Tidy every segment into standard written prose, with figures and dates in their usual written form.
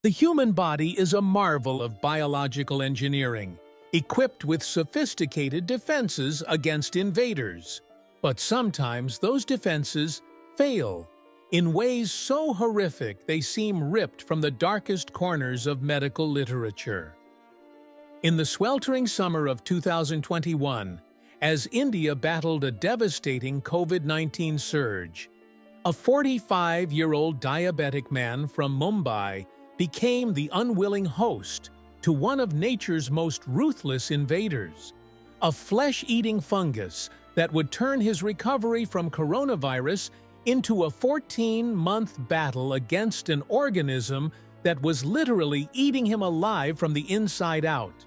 The human body is a marvel of biological engineering, equipped with sophisticated defenses against invaders. But sometimes those defenses fail in ways so horrific they seem ripped from the darkest corners of medical literature. In the sweltering summer of 2021, as India battled a devastating COVID-19 surge, a 45-year-old diabetic man from Mumbai became the unwilling host to one of nature's most ruthless invaders, a flesh-eating fungus that would turn his recovery from coronavirus into a 14-month battle against an organism that was literally eating him alive from the inside out.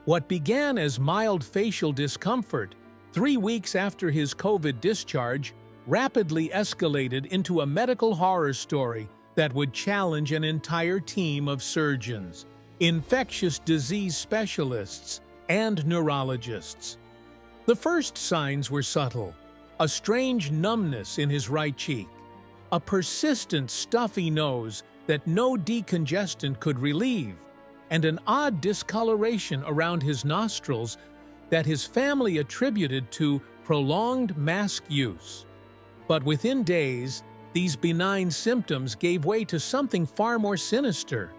What began as mild facial discomfort 3 weeks after his COVID discharge rapidly escalated into a medical horror story that would challenge an entire team of surgeons, infectious disease specialists, and neurologists. The first signs were subtle: a strange numbness in his right cheek, a persistent stuffy nose that no decongestant could relieve, and an odd discoloration around his nostrils that his family attributed to prolonged mask use. But within days, these benign symptoms gave way to something far more sinister.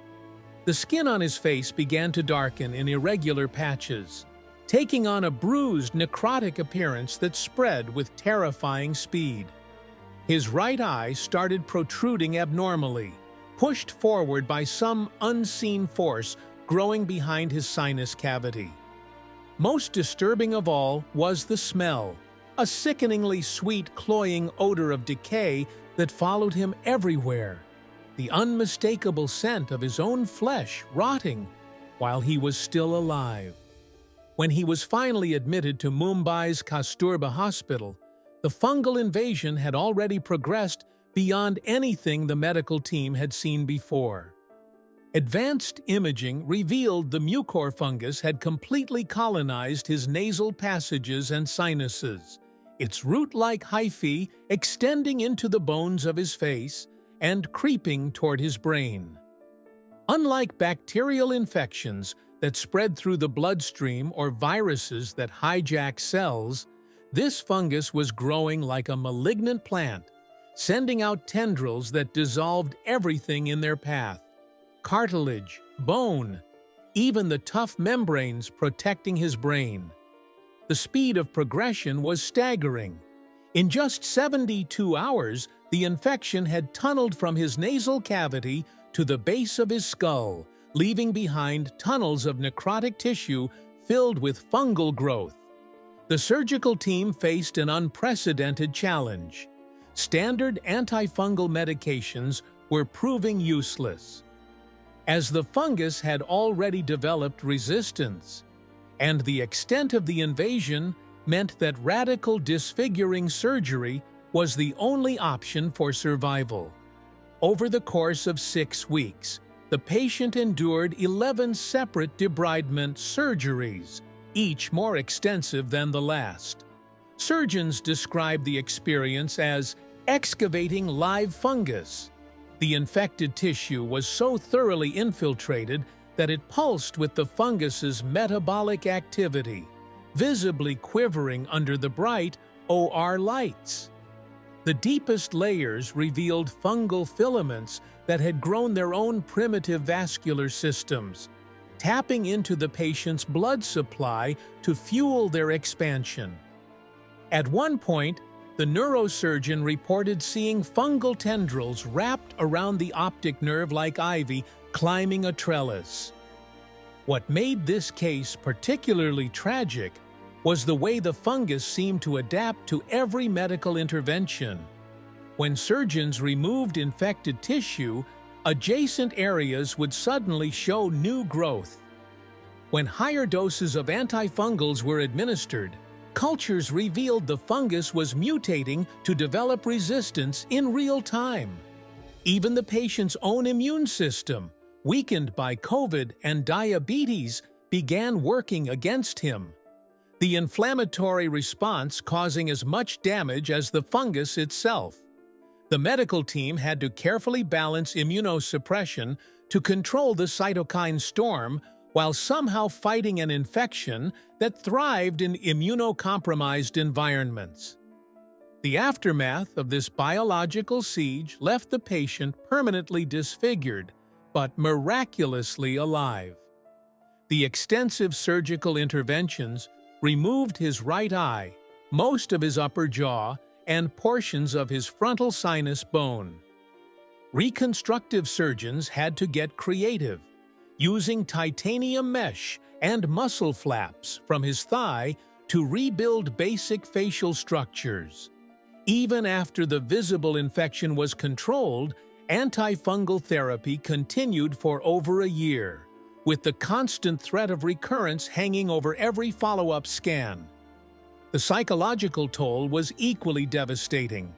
The skin on his face began to darken in irregular patches, taking on a bruised, necrotic appearance that spread with terrifying speed. His right eye started protruding abnormally, pushed forward by some unseen force growing behind his sinus cavity. Most disturbing of all was the smell, a sickeningly sweet, cloying odor of decay that followed him everywhere, the unmistakable scent of his own flesh rotting while he was still alive. When he was finally admitted to Mumbai's Kasturba Hospital, the fungal invasion had already progressed beyond anything the medical team had seen before. Advanced imaging revealed the mucorfungus had completely colonized his nasal passages and sinuses, its root-like hyphae extending into the bones of his face and creeping toward his brain. Unlike bacterial infections that spread through the bloodstream or viruses that hijack cells, this fungus was growing like a malignant plant, sending out tendrils that dissolved everything in their path: cartilage, bone, even the tough membranes protecting his brain. The speed of progression was staggering. In just 72 hours, the infection had tunneled from his nasal cavity to the base of his skull, leaving behind tunnels of necrotic tissue filled with fungal growth. The surgical team faced an unprecedented challenge. Standard antifungal medications were proving useless, as the fungus had already developed resistance, and the extent of the invasion meant that radical disfiguring surgery was the only option for survival. Over the course of 6 weeks, the patient endured 11 separate debridement surgeries, each more extensive than the last. Surgeons described the experience as excavating live fungus. The infected tissue was so thoroughly infiltrated that it pulsed with the fungus's metabolic activity, visibly quivering under the bright OR lights. The deepest layers revealed fungal filaments that had grown their own primitive vascular systems, tapping into the patient's blood supply to fuel their expansion. At one point, the neurosurgeon reported seeing fungal tendrils wrapped around the optic nerve like ivy climbing a trellis. What made this case particularly tragic was the way the fungus seemed to adapt to every medical intervention. When surgeons removed infected tissue, adjacent areas would suddenly show new growth. When higher doses of antifungals were administered, cultures revealed the fungus was mutating to develop resistance in real time. Even the patient's own immune system, weakened by COVID and diabetes, began working against him, the inflammatory response causing as much damage as the fungus itself. The medical team had to carefully balance immunosuppression, to control the cytokine storm while somehow fighting an infection that thrived in immunocompromised environments. The aftermath of this biological siege left the patient permanently disfigured, but miraculously alive. The extensive surgical interventions removed his right eye, most of his upper jaw, and portions of his frontal sinus bone. Reconstructive surgeons had to get creative, using titanium mesh and muscle flaps from his thigh to rebuild basic facial structures. Even after the visible infection was controlled, antifungal therapy continued for over a year, with the constant threat of recurrence hanging over every follow-up scan. The psychological toll was equally devastating.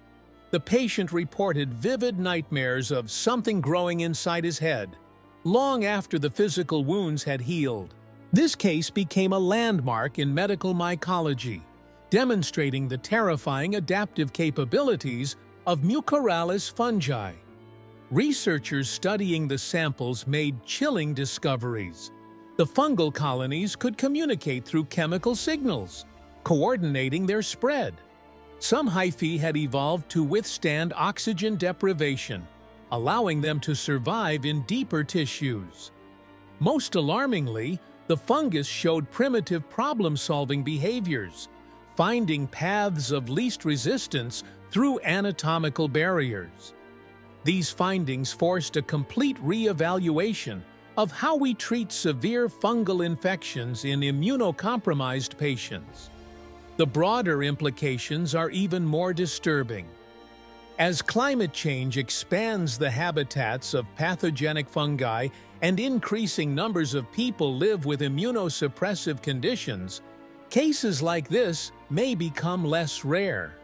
The patient reported vivid nightmares of something growing inside his head, long after the physical wounds had healed. This case became a landmark in medical mycology, demonstrating the terrifying adaptive capabilities of mucorales fungi. Researchers studying the samples made chilling discoveries. The fungal colonies could communicate through chemical signals, coordinating their spread. Some hyphae had evolved to withstand oxygen deprivation, allowing them to survive in deeper tissues. Most alarmingly, the fungus showed primitive problem-solving behaviors, finding paths of least resistance through anatomical barriers. These findings forced a complete re-evaluation of how we treat severe fungal infections in immunocompromised patients. The broader implications are even more disturbing. As climate change expands the habitats of pathogenic fungi and increasing numbers of people live with immunosuppressive conditions, cases like this may become less rare.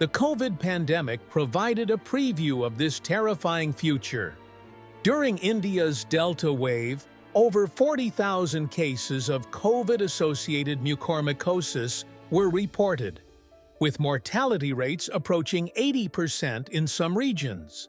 The COVID pandemic provided a preview of this terrifying future. During India's Delta wave, over 40,000 cases of COVID-associated mucormycosis were reported, with mortality rates approaching 80% in some regions.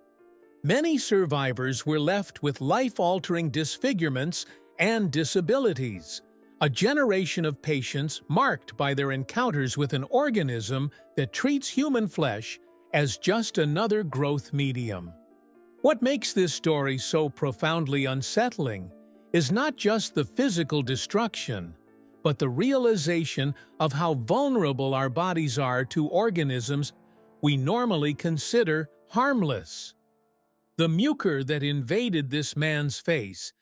Many survivors were left with life-altering disfigurements and disabilities, a generation of patients marked by their encounters with an organism that treats human flesh as just another growth medium. What makes this story so profoundly unsettling is not just the physical destruction, but the realization of how vulnerable our bodies are to organisms we normally consider harmless. The mucor that invaded this man's face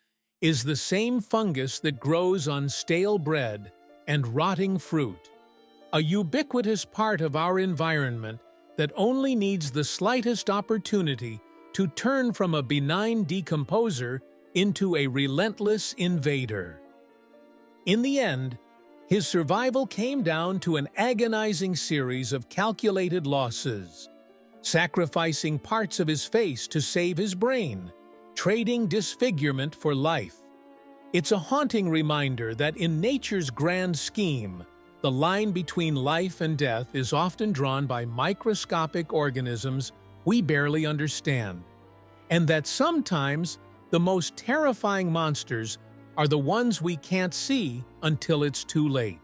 is the same fungus that grows on stale bread and rotting fruit, a ubiquitous part of our environment that only needs the slightest opportunity to turn from a benign decomposer into a relentless invader. In the end, his survival came down to an agonizing series of calculated losses, sacrificing parts of his face to save his brain, trading disfigurement for life. It's a haunting reminder that in nature's grand scheme, the line between life and death is often drawn by microscopic organisms we barely understand, and that sometimes the most terrifying monsters are the ones we can't see until it's too late.